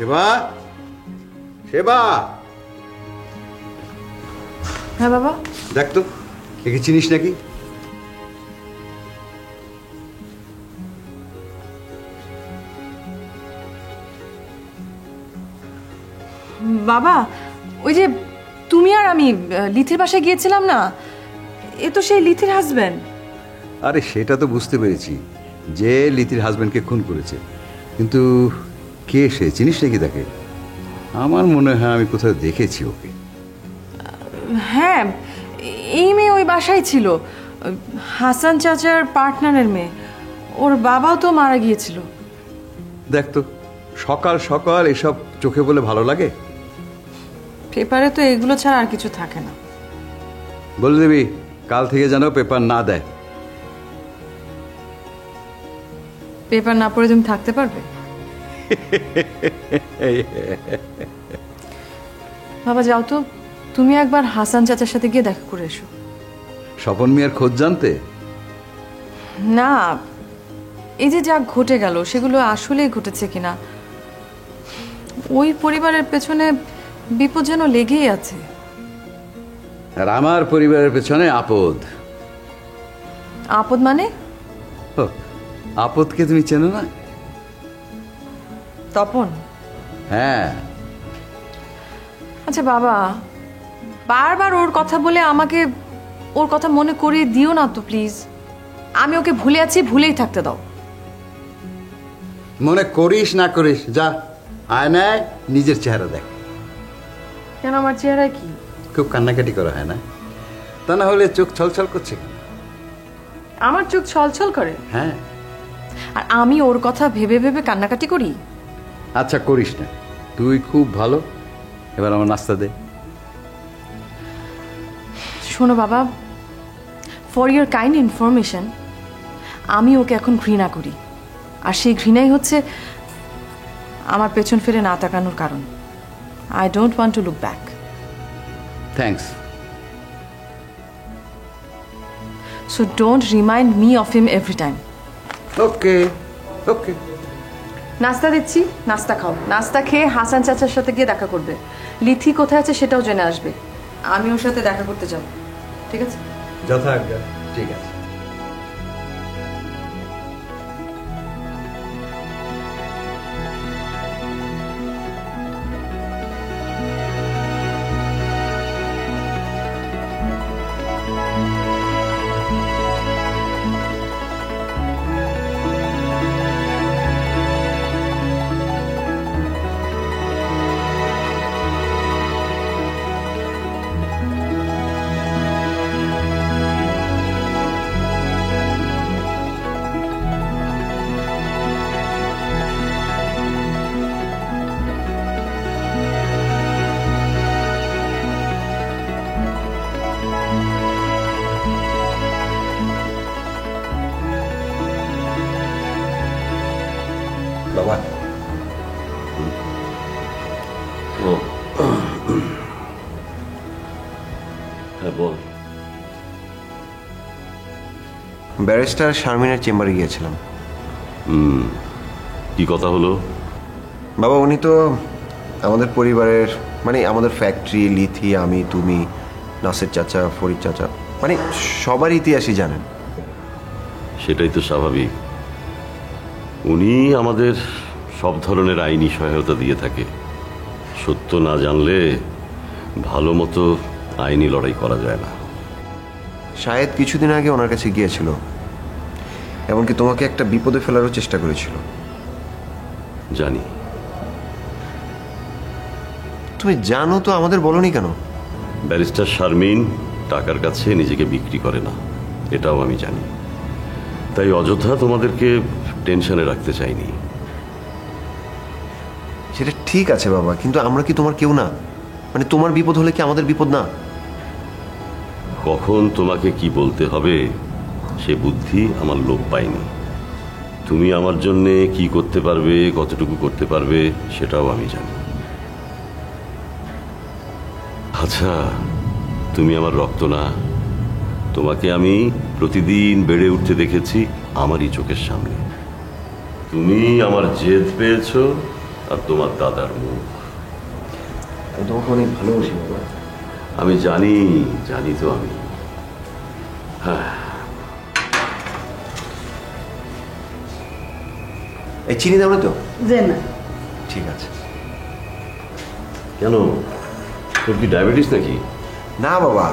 সেবা, সেবা। হ্যাঁ বাবা। দেখ তো, একে চিনিস নাকি? বাবা, ওই যে তুমি আর আমি লিথির বাসায় গিয়েছিলাম না, এ তো সেই লিথির হাজবেন্ড। আরে সেটা তো বুঝতে পেরেছি যে লিথির হাজবেন্ডকে খুন করেছে, কিন্তু কে সে, চিনিস নাকি তাকে? আমার মনে হয় আমি কোথাও দেখেছি ওকে। হ্যাঁ, এই মেয়ে ওই বাসায় ছিল, হাসান চাচার পার্টনারের মেয়ে। ওর বাবাও তো মারা গিয়েছিল। দেখ তো, সকাল সকাল এসব চোখে বলে ভালো লাগে? পেপারে তো এগুলো ছাড়া আর কিছু থাকে না। বলে দিবি কাল থেকে যেন পেপার না দেয়। পেপার না পড়ে তুমি থাকতে পারবে? বাবা যাও তো, তুমি একবার হাসান চাচার সাথে গিয়ে দেখা করে এসো। স্বপন মিয়ার খোঁজ জানতে? না, এই যে যা ঘটে গেল সেগুলো আসলেই ঘটেছে কিনা, ওই পরিবারের পেছনে বিপদ যেন লেগেই আছে। আর আমার পরিবারের পেছনে আপদ। আপদ মানে? আপদকে তুমি চেনো না? তপন? হ্যাঁ। আচ্ছা বাবা, বারবার ওর কথা বলে আমাকে ওর কথা মনে করিয়ে দিও না তো প্লিজ। আমি ওকে ভুলে আছি, ভুলেই থাকতে দাও। মনে করিস না করিস, যা আয়নায় নিজের চেহারা দেখ। কেন, আমার চেহারা কি? খুব কান্নাকাটি করা হয় না? তা না হলে চোখ ছলছল করছে কেন? আমার চোখ ছলছল করে? হ্যাঁ। আর আমি ওর কথা ভেবে ভেবে কান্নাকাটি করি? আচ্ছা করিস না, তুই খুব ভালো। এবার আমার নাস্তা দে। শোনো বাবা, ফর ইউর কাইন্ড ইনফরমেশন, আমি ওকে এখন ঘৃণা করি। আর সেই ঘৃণাই হচ্ছে আমার পেছন ফিরে না তাকানোর কারণ। I don't want to look back. Thanks. So don't remind me of him every time. Okay okay. নাস্তা দিচ্ছি, নাস্তা খাও। নাস্তা খেয়ে হাসান চাচার সাথে গিয়ে দেখা করবে। লিথি কোথায় আছে সেটাও জেনে আসবে। আমি ওর সাথে দেখা করতে যাব, ঠিক আছে? যথাজ্ঞা। ঠিক আছে। বাবা, হ্যাঁ বল। ব্যারিস্টার শারমিনের চেম্বারে গিয়েছিলাম। কি কথা হলো? বাবা, উনি তো আমাদের পরিবারের, মানে আমাদের ফ্যাক্টরি, লিথি, আমি, তুমি, নাসির চাচা, ফরিদ চাচা, মানে সবার ইতিহাসই জানেন। সেটাই তো স্বাভাবিক। উনি আমাদের সব ধরনের আইনি সহায়তা দিয়ে থাকে। সত্য না জানলে ভালো মতো আইনি লড়াই করা যায় না। শাহেদ কিছুদিন আগে ওনার কাছে গিয়েছিল, এমনকি তোমাকে একটা বিপদে ফেলারও চেষ্টা করেছিল। জানি। তুমি জানো তো, আমাদের বলনি কেন? ব্যারিস্টার শারমিন টাকার কাছে নিজেকে বিক্রি করে না, এটাও আমি জানি। তাই অযথা তোমাদেরকে টেনশনে রাখতে চাইনি। সেটা ঠিক আছে বাবা, কিন্তু আমরা কি তোমার কেউ না? মানে তোমার বিপদ হলে কি আমাদের বিপদ না? কখন তোমাকে কি বলতে হবে সে বুদ্ধি আমার লোপ পায়নি। তুমি আমার জন্যে কি করতে পারবে, কতটুকু করতে পারবে সেটাও আমি জানি। আচ্ছা, তুমি আমার রক্ত না? তোমাকে আমি প্রতিদিন বেড়ে উঠতে দেখেছি আমারই চোখের সামনে। তুমি আমার জেদ পেয়েছো আর তোমার দাদার মুখ। আমি তোমাকে অনেক ভালোবাসি বাবা। আমি জানি, জানি তো আমি। হ্যাঁ, এই চিনি দাও না তো? যে না, ঠিক আছে। কেন, তোর কি ডায়াবেটিস নাকি? না বাবা,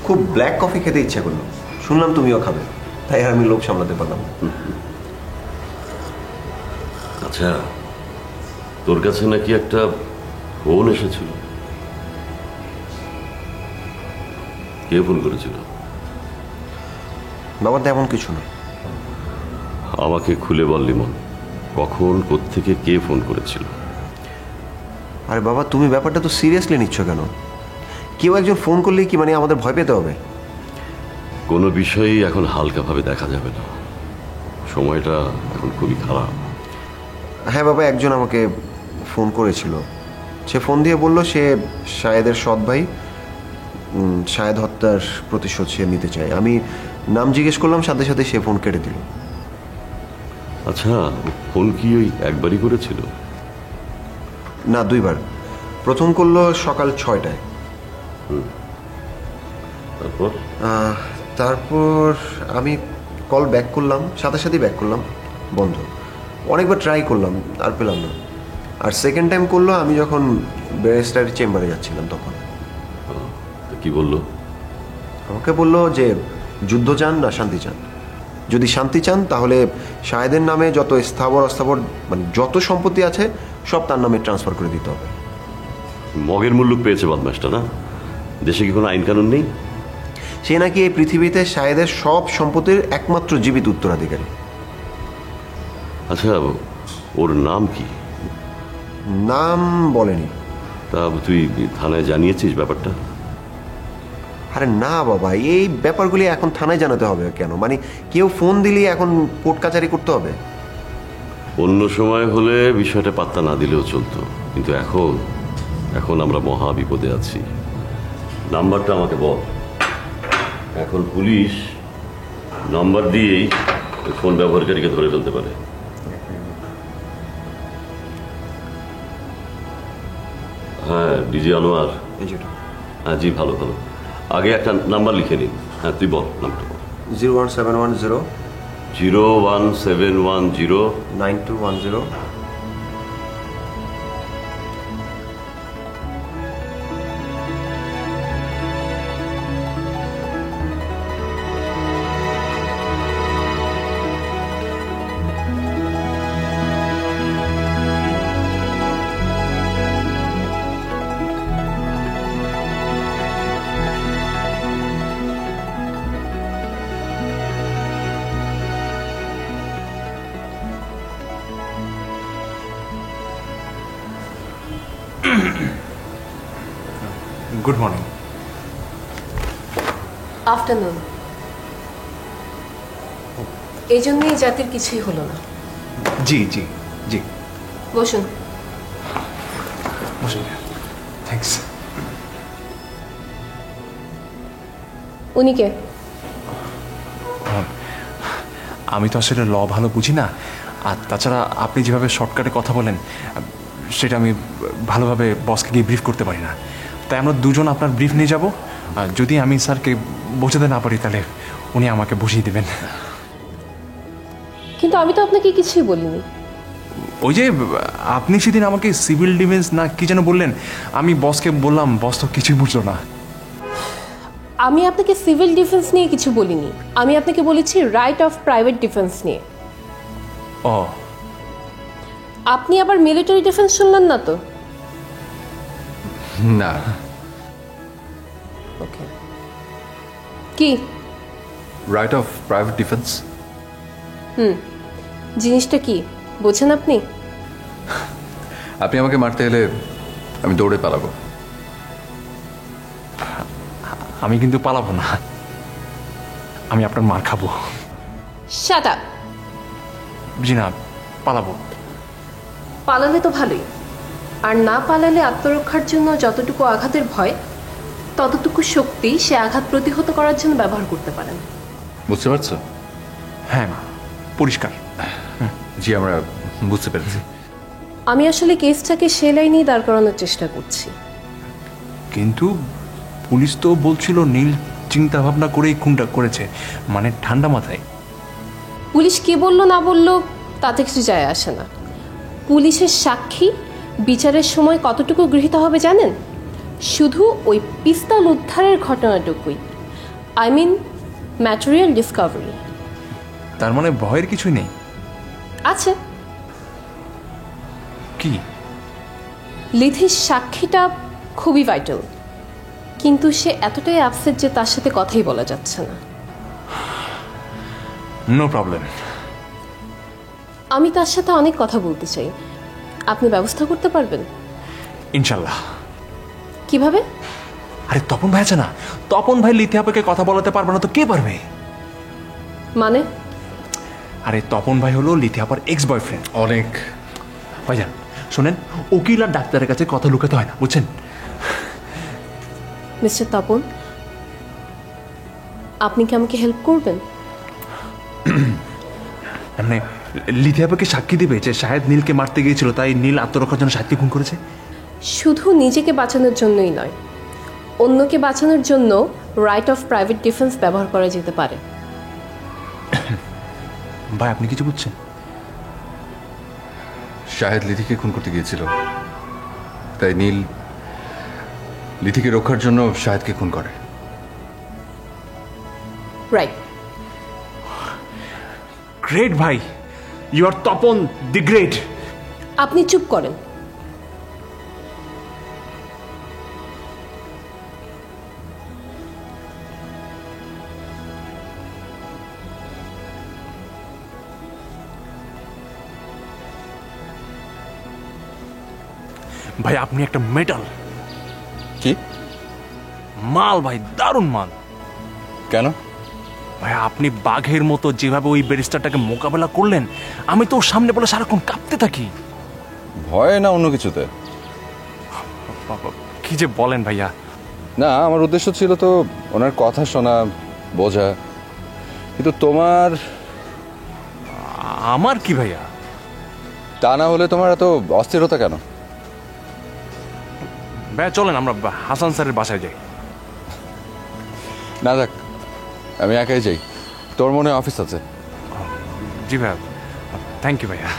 খুব ব্ল্যাক কফি খেতে ইচ্ছা করলো, শুনলাম তুমিও খাবে, তাই আর আমি লোভ সামলাতে পারলাম না। আচ্ছা, তোর কাছে নাকি একটা ফোন এসেছিল? কে ফোন করেছিল? বাবা তেমন কিছু না। আমাকে খুলে বল লিমন, কখন, কোত্থেকে, কে ফোন করেছিল? আরে বাবা, তুমি ব্যাপারটা তো সিরিয়াসলি নিচ্ছ কেন? কেউ একজন ফোন করলেই কি মানে আমাদের ভয় পেতে হবে? কোনো বিষয়ই এখন হালকাভাবে দেখা যাবে না, সময়টা এখন খুবই খারাপ। হ্যাঁ বাবা, একজন আমাকে ফোন করেছিল। সে ফোন দিয়ে বলল সে শায়েদের সৎ ভাই, শায়েদ হত্যার প্রতিশোধ সে নিতে চায়। আমি নাম জিজ্ঞেস করলাম, সাথে সাথে সে ফোন কেটে দিল। আচ্ছা, ফোন কি ওই একবারই করেছিল? না, দুইবার। প্রথম করলো সকাল 6টায়। তারপর? তারপর আমি কল ব্যাক করলাম, সাথে সাথেই ব্যাক করলাম, বন্ধ। অনেকবার ট্রাই করলাম, আর পেলাম না। আর সেকেন্ড টাইম করলো আমি যখন ব্যারিস্টারের চেম্বারে যাচ্ছিলাম তখন। তো কি বললো? আমাকে বললো যে যুদ্ধ চান না শান্তি চান। যদি শান্তি চান তাহলে শাহেদের নামে যত স্থাবর অস্থাবর মানে যত সম্পত্তি আছে সব তার নামে ট্রান্সফার করে দিতে হবে। মগের মুল্লুক পেয়েছে বদমাসটা, না? দেশে কি কোনো আইন কানুন নেই? সে নাকি এই পৃথিবীতে শাহেদের সব সম্পত্তির একমাত্র জীবিত উত্তরাধিকারী। আচ্ছা, ওর নাম কি? নাম বলেনি। তা তুই থানায় জানিয়েছিস ব্যাপারটা? আরে না বাবা, এই ব্যাপারগুলি এখন থানায় জানাতে হবে কেন? মানে কেউ ফোন দিলেই এখন কোর্ট কাচারি করতে হবে? অন্য সময় হলে বিষয়টা পাত্তা না দিলেও চলতো, কিন্তু এখন এখন আমরা মহা বিপদে আছি। নাম্বারটা আমাকে বল। এখন পুলিশ নাম্বার দিয়েই ওই ফোন ব্যবহারকারীকে ধরে ফেলতে পারে। হ্যাঁ, ডিজি আনোয়ার। এই যেটা হ্যাঁ জি, ভালো ভালো। আগে একটা নাম্বার লিখে নিন। হ্যাঁ, তুই বল নাম্বারটা বল। 01710 01710 9210। Good morning. আফটারনুন। এই জন্যই জাতির কিছুই হলো না। জি জি জি, বসুন। বসুন। থ্যাঙ্কস। উনি কে? আমি তো আসলে ল ভালো বুঝি না, আর তাছাড়া আপনি যেভাবে শর্টকাটে কথা বলেন সেটা আমি ভালোভাবে বসকে গিয়ে ব্রিফ করতে পারি না। তাই আমরা দুজন আপনার ব্রিফ নিয়ে যাব, আর যদি আমি স্যারকে বোঝাতে না পারি তাহলে উনি আমাকে বুঝিয়ে দেবেন। কিন্তু আমি তো আপনাকে কিছুই বলিনি। ওই যে আপনি সেদিন আমাকে সিভিল ডিফেন্স না কি যেন বললেন, আমি বসকে বললাম, বস তো কিছুই বুঝলো না। আমি আপনাকে সিভিল ডিফেন্স নিয়ে কিছু বলিনি, আমি আপনাকে বলেছি রাইট অফ প্রাইভেট ডিফেন্স নিয়ে। ও, আপনি আবার মিলিটারি ডিফেন্স শুনলেন না তো? না। ওকে, কি রাইট অফ প্রাইভেট ডিফেন্স? জিনিসটা কি বোঝেন আপনি? আপনি আমাকে মারতে এলে আমি দৌড়ে পালাবো। আমি কিন্তু পালাবো না, আমি আপনার মার খাবো। Shut up. জি না, পালাবো। পালালে তো ভালোই, আর না পালালে আত্মরক্ষার জন্য যতটুকু আঘাতের ভয় ততটুকু শক্তি সে আঘাত প্রতিহত করার জন্য ব্যবহার করতে পারেন। বুঝতে পারছো? হ্যাঁ, পরিষ্কার। জি, আমরা বুঝতে পেরেছি। আমি আসলে কেসটাকে সে লাইনেই দাঁড় করানোর চেষ্টা করছি। কিন্তু পুলিশ তো বলছিল নীল চিন্তা ভাবনা করেই খুনটা করেছে, মানে ঠান্ডা মাথায়। পুলিশ কি বললো না বললো তাতে কিছু যায় আসে না। পুলিশের সাক্ষী বিচারের সময় কতটুকু গৃহীত হবে জানেন? শুধু ওই পিস্তল উদ্ধারের ঘটনাটুকুই, আই মিন ম্যাটেরিয়াল ডিসকভারি। তার মানে ভয়ের কিছুই নেই। আছে। কি? লিথির সাক্ষীটা খুবই ভাইটাল, কিন্তু সে এতটাই আপসেট যে তার সাথে কথাই বলা যাচ্ছে না। No problem. আমি তার সাথে অনেক কথা বলতে চাই, আপনি ব্যবস্থা করতে পারবেন? ইনশাল্লাহ। কিভাবে? আরে তপন ভাই আছে না, তপন ভাই লিথি আপাকে কথা বলাতে পারবে না তো কে পারবে? মানে? আরে তপন ভাই হলো লিথি আপার এক্স বয়ফ্রেন্ড। অনেক ভাইজান শোনেন, উকিল আর ডাক্তারের কাছে কথা লুকাতে হয় না, বুঝছেন? মিস্টার তপন, আপনি কি আমাকে হেল্প করবেন? মানে লিথি আপাকে সাক্ষী দিবে যে শাহেদ নীলকে মারতে গিয়েছিল, তাই নীল আত্মরক্ষার জন্য সাক্ষী খুন করেছে? শুধু নিজেকে বাঁচানোর জন্যই নয়, অন্যকে বাঁচানোর জন্য রাইট অফ প্রাইভেট ডিফেন্স ব্যবহার করা যেতে পারে। ভাই আপনি কিছু বুঝছেন? শাহেদ লিথিকে খুন করতে গিয়েছিল, তাই নীল লিথিকে রক্ষার জন্য শাহেদকে খুন করে। রাইট। গ্রেট ভাই, you are Tapan the great. আপনি চুপ করেন। ভাই আপনি একটা মেটাল কি মাল, ভাই দারুণ মাল। কেন? ভাই আপনি বাঘের মতো যেভাবে ওই ব্যারিস্টারটাকে মোকাবেলা করলেন, আমি তো ওর সামনে বলে সারাক্ষণ কাঁপতে থাকি। ভয় না অন্য কিছুতে? বাবা, কি যে বলেন ভাইয়া। না, আমার উদ্দেশ্য ছিল তো ওনার কথা শোনা, বোঝা। কিন্তু তোমার আমার কি ভাইয়া? তা না হলে তোমার এত অস্থিরতা কেন? ভাইয়া চলেন আমরা হাসান স্যারের বাসায় যাই। না যাক, আমি একাই যাই। তোর মনে হয় অফিস আছে? জি ভাইয়া, থ্যাংক ইউ ভাইয়া।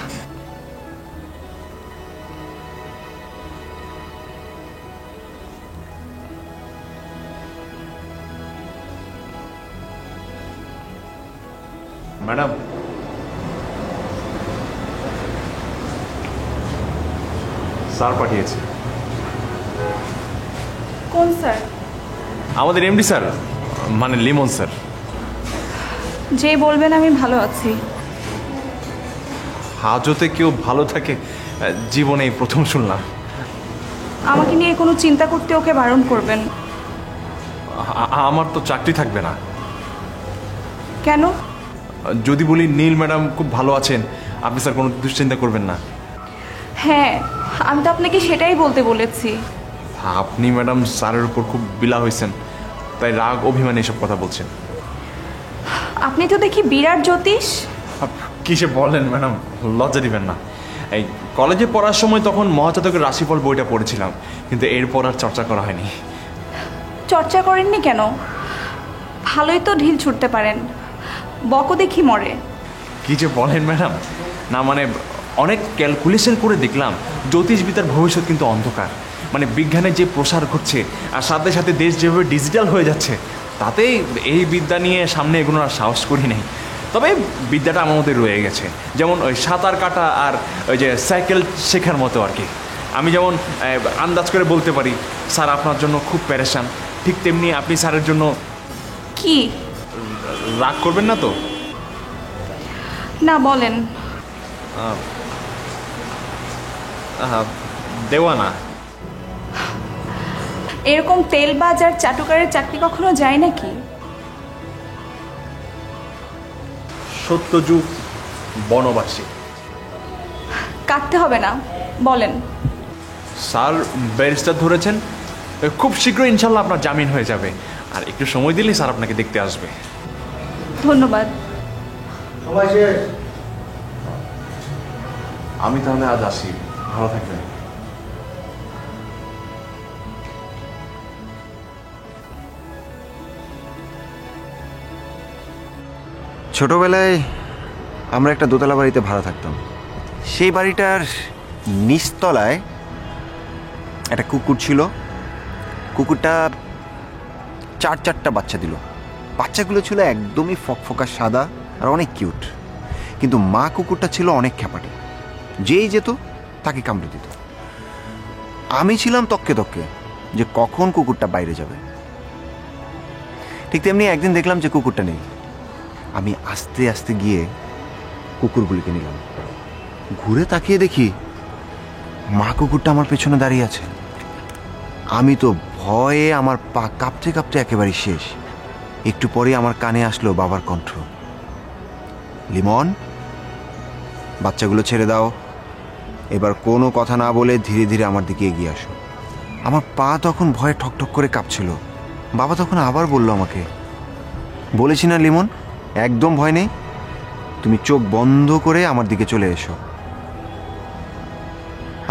ম্যাডাম, স্যার পাঠিয়েছে। কোন স্যার? আমাদের এমডি স্যার, মানে লিমন স্যার। যে বলবেন আমি ভালো আছি। হাজতে কেউ ভালো থাকে জীবনে প্রথম শুনলাম। আমাকে নিয়ে কোনো চিন্তা করতে ওকে বারণ করবেন। আমার তো চাকরি থাকবে না। কেন? যদি বলি নীল ম্যাডাম খুব ভালো আছেন, আপনি স্যার কোনো দুশ্চিন্তা করবেন না। হ্যাঁ, আমি তো আপনাকে সেটাই বলতে বলেছি। আপনি ম্যাডাম স্যারের উপর খুব বিলা হয়েছেন, তাই রাগ অভিমানে এসব কথা বলছেন। আপনি তো দেখি বিরাট জ্যোতিষ। কিসে বলেন ম্যাডাম, লজ্জা দিবেন না। এই কলেজে পড়ার সময় তখন মহাজাতকের রাশিফল বইটা পড়েছিলাম, কিন্তু এরপর আর চর্চা করা হয়নি। চর্চা করেননি কেন? ভালোই তো ঢিল ছুটতে পারেন, বকো দেখি মরে। কি যে বলেন ম্যাডাম, না মানে অনেক ক্যালকুলেশন করে দেখলাম জ্যোতিষবিদ্যার ভবিষ্যৎ কিন্তু অন্ধকার। মানে বিজ্ঞানের যে প্রসার ঘটছে আর সাথে সাথে দেশ যেভাবে ডিজিটাল হয়ে যাচ্ছে, তাতে এই বিদ্যা নিয়ে সামনে এগোনোর আর সাহস করি নাই। তবে বিদ্যাটা আমার মধ্যে রয়ে গেছে, যেমন ওই সাঁতার কাটা আর ওই যে সাইকেল শেখার মতো আর কি। আমি যেমন আন্দাজ করে বলতে পারি স্যার আপনার জন্য খুব প্যারেশান, ঠিক তেমনি আপনি স্যারের জন্য। কি? রাগ করবেন না তো? না, বলেন। দেওয়ানা। এরকম তেলবাজ আর চাটুকারের চাকরি কখনো যায় নাকি? সত্যযুগ বনবাসী। কাটতে হবে না, বলেন। স্যার ব্যারিস্টার ধরেছেন, খুব শীঘ্রই ইনশাল্লাহ আপনার জামিন হয়ে যাবে। আর একটু সময় দিলেই স্যার আপনাকে দেখতে আসবে। ধন্যবাদ। আমি তাহলে আজ আসি। ভালো থাকবেন। ছোটবেলায় আমরা একটা দোতলা বাড়িতে ভাড়া থাকতাম। সেই বাড়িটার নিচতলায় একটা কুকুর ছিল। কুকুরটা চারটা বাচ্চা দিল। বাচ্চাগুলো ছিল একদমই ফকফকা সাদা আর অনেক কিউট, কিন্তু মা কুকুরটা ছিল অনেক খ্যাপাটে। যেই যেত তাকে কামড়ে দিত। আমি ছিলাম তককে তককে যে কখন কুকুরটা বাইরে যাবে। ঠিক তেমনি একদিন দেখলাম যে কুকুরটা নেই। আমি আস্তে আস্তে গিয়ে কুকুরগুলিকে নিলাম। ঘুরে তাকিয়ে দেখি মা কুকুরটা আমার পেছনে দাঁড়িয়ে আছে। আমি তো ভয়ে আমার পা কাঁপতে কাঁপতে একেবারে শেষ। একটু পরে আমার কানে আসলো বাবার কণ্ঠ, লিমন, বাচ্চাগুলো ছেড়ে দাও, এবার কোনো কথা না বলে ধীরে ধীরে আমার দিকে এগিয়ে আসো। আমার পা তখন ভয়ে ঠকঠক করে কাঁপছিল। বাবা তখন আবার বলল আমাকে, বলেছি না লিমন, একদম ভয় নেই, তুমি চোখ বন্ধ করে আমার দিকে চলে এসো।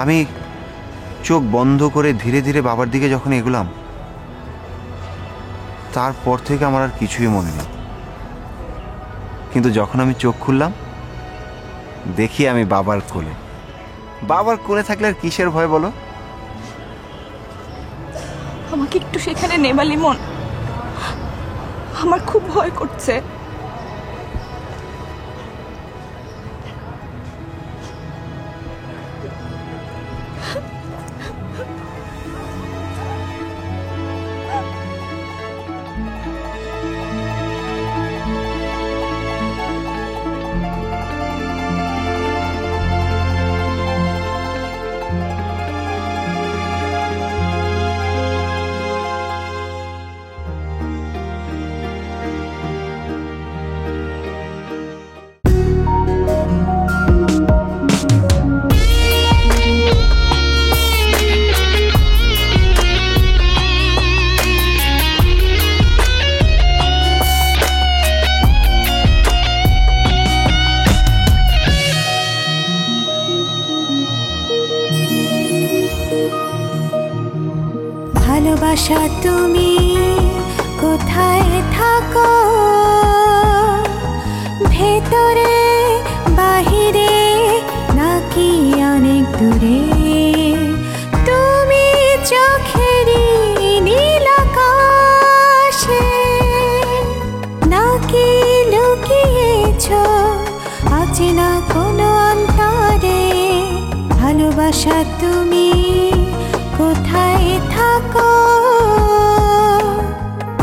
আমি চোখ বন্ধ করে ধীরে ধীরে বাবার দিকে যখন এগোলাম, তারপর থেকে আমার আর কিছুই মনে নেই। কিন্তু যখন আমি চোখ খুললাম, দেখি আমি বাবার কোলে। বাবার কোলে থাকলে আর কিসের ভয় বলো? আমাকে একটু সেখানে নেবা লিমন, আমার খুব ভয় করছে। ভালোবাসা তুমি কোথায় থাকো, ভেতরে বাহিরে নাকি অনেক দূরে? তুমি চোখেরই নীল আকাশে নাকি লুকিয়েছো অচেনা কোনো অন্তরে? ভালোবাসা তুমি কোথায় থাকো,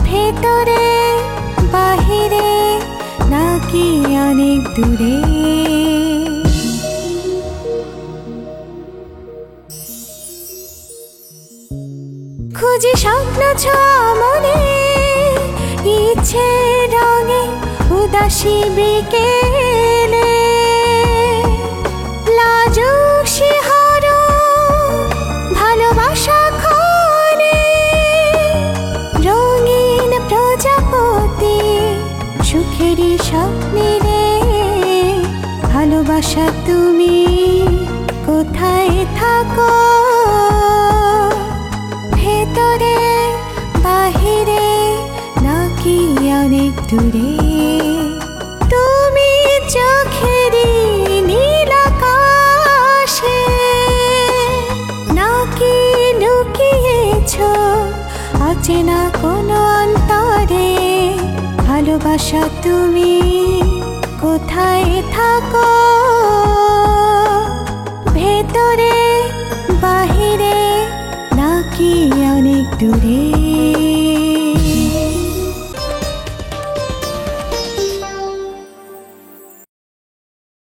ভেতরে বাহিরে নাকি অনেক দূরে? খুঁজি স্বপ্ন ছোঁয়া মনে, ইচ্ছে রঙে উদাসী বিকেলে, লাজুক শিহরণ ভালোবাসা ক্ষণে, রঙিন প্রজাপতি সুখেরই স্বপ্নে রে। ভালোবাসা তুমি কোথায় থাকো, ভেতরে বাহিরে নাকি অনেক দূরে? তুমি চোখেরই নীল আকাশে নাকি লুকিয়েছো অচেনা কোনো অন্তরে? ভালোবাসা তুমি কোথায় থাকো, ভেতরে বাহিরে নাকি অনেক দূরে?